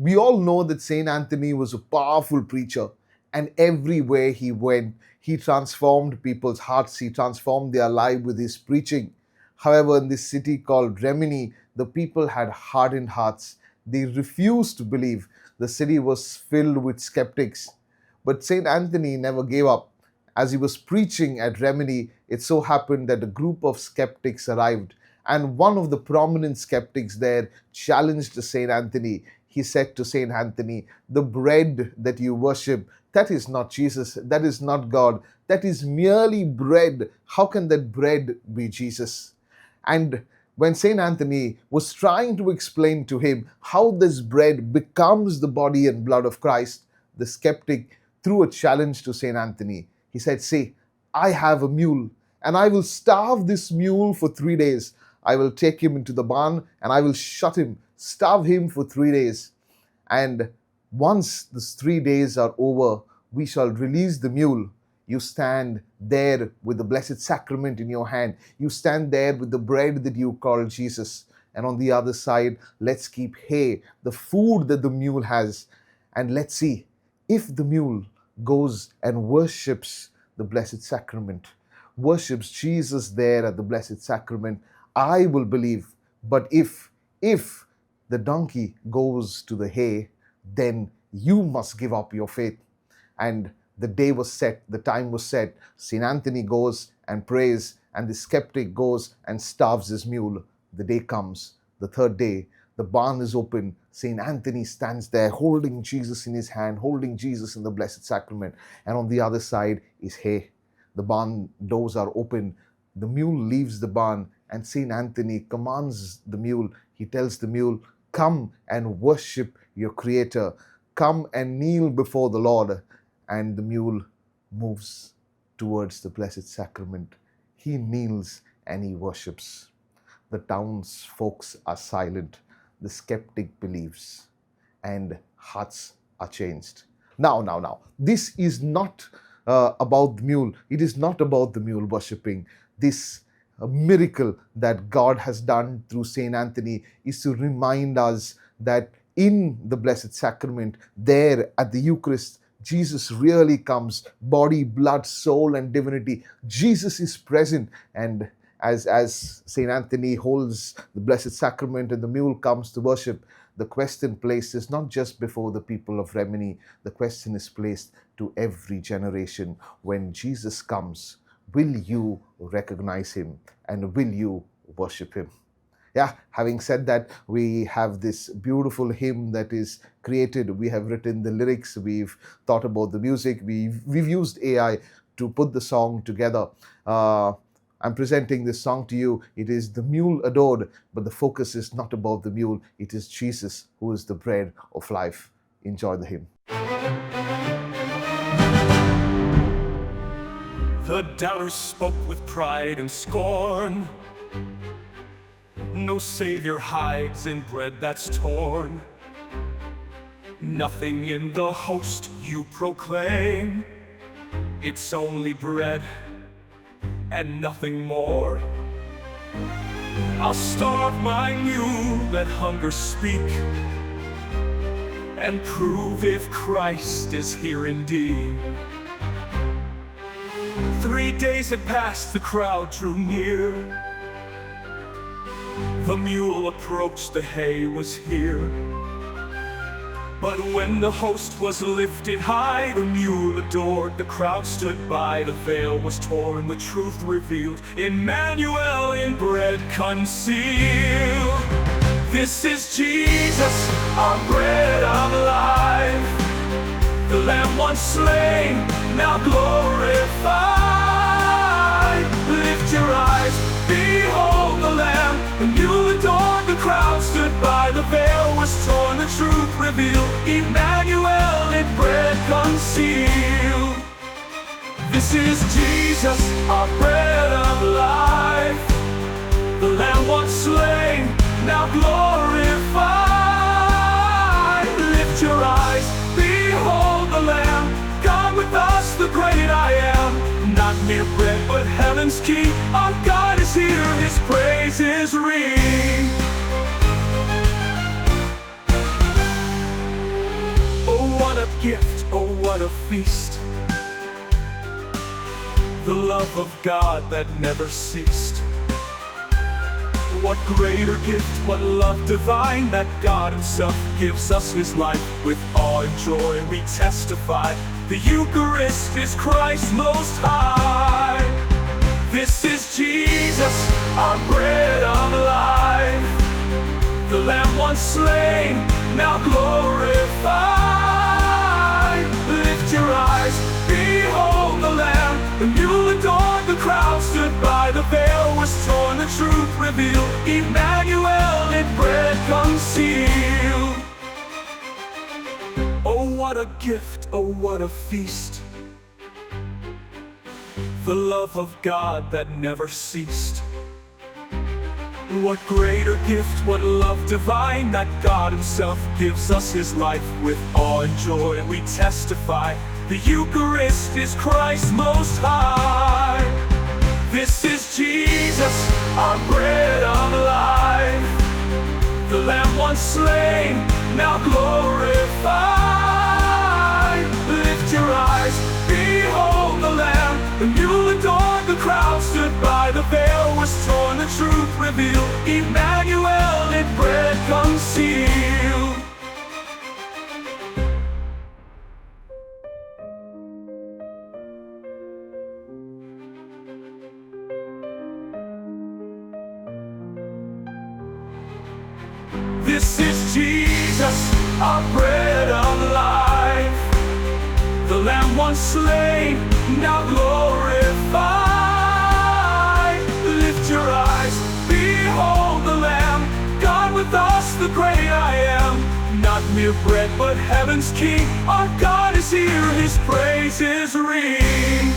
We all know that Saint Anthony was a powerful preacher, and everywhere he went, he transformed people's hearts, he transformed their life with his preaching. However, in this city called Rimini, the people had hardened hearts. They refused to believe. The city was filled with skeptics. But Saint Anthony never gave up. As he was preaching at Rimini, it so happened that a group of skeptics arrived, and one of the prominent skeptics there challenged Saint Anthony. He said to Saint Anthony, "The bread that you worship, that is not Jesus, that is not God, that is merely bread. How can that bread be Jesus?" And when Saint Anthony was trying to explain to him how this bread becomes the body and blood of Christ, the skeptic threw a challenge to Saint Anthony. He said, "See, I have a mule, and I will starve this mule for 3 days. I will take him into the barn and I will shut him, starve him for 3 days. And once these 3 days are over, we shall release the mule. You stand there with the Blessed Sacrament in your hand. You stand there with the bread that you call Jesus. And on the other side, let's keep hay, the food that the mule has. And let's see if the mule goes and worships the Blessed Sacrament, worships Jesus there at the Blessed Sacrament, I will believe. But if the donkey goes to the hay, then you must give up your faith." And the day was set, the time was set. St. Anthony goes and prays, and the skeptic goes and starves his mule. The day comes, the third day, the barn is open. St. Anthony stands there holding Jesus in his hand, holding Jesus in the Blessed Sacrament. And on the other side is hay. The barn doors are open. The mule leaves the barn, and St. Anthony commands the mule. He tells the mule, "Come and worship your Creator. Come and kneel before the Lord." And the mule moves towards the Blessed Sacrament. He kneels and he worships. The townsfolk are silent. The skeptic believes, and hearts are changed. Now, this is not about the mule. It is not about the mule worshipping. This miracle that God has done through Saint Anthony is to remind us that in the Blessed Sacrament, there at the Eucharist, Jesus really comes, body, blood, soul, and divinity. Jesus is present. And as St. Anthony holds the Blessed Sacrament and the mule comes to worship, the question placed is not just before the people of Rimini. The question is placed to every generation. When Jesus comes, will you recognize him and will you worship him? Yeah, having said that, we have this beautiful hymn that is created. We have written the lyrics, we've thought about the music, we've used AI to put the song together. I'm presenting this song to you. It is "The Mule Adored," but the focus is not about the mule. It is Jesus, who is the bread of life. Enjoy the hymn. The doubters spoke with pride and scorn. No Savior hides in bread that's torn. Nothing in the host you proclaim. It's only bread and nothing more. I'll starve my mule, let hunger speak, and prove if Christ is here indeed. 3 days had passed, the crowd drew near. The mule approached, the hay was here. But when the host was lifted high, the mule adored. The crowd stood by, the veil was torn, the truth revealed. Emmanuel in bread concealed. This is Jesus, our bread of life. The Lamb once slain, now glorified. Lift your eyes, behold the Lamb. The mule adored, the crowd stood by. The veil was torn, the truth revealed. Emmanuel in bread concealed. This is Jesus, our bread of life. The Lamb once slain, now glorified. Lift your eyes, behold the Lamb. God with us, the great I am. Not mere bread, but heaven's King. Our God is here, his praises ring. gift, oh what a feast. The love of God that never ceased. What greater gift, what love divine, that God himself gives us his life. With awe and joy we testify, the Eucharist is Christ most high. This is Jesus, our bread of life, the Lamb once slain, now glorified. Lift your eyes, behold the Lamb, the Mule adored, the crowd stood by, the veil was torn, the truth revealed, Emmanuel in bread concealed. Oh what a gift, oh what a feast, the love of God that never ceased. What greater gift, what love divine, that God himself gives us his life. With awe and joy we testify, the Eucharist is Christ most high. This is Jesus, our bread of life, the Lamb once slain, now glorified. Lift your eyes, behold the Lamb, the Mule adored, the crowd stood by, the veil was torn, the truth revealed, Emmanuel in bread concealed. This is Jesus, our bread of life, the Lamb once slain, now glorified. Lift your eyes, behold the Lamb, God with us, the great I am. Not mere bread, but heaven's King, our God is here, his praises ring.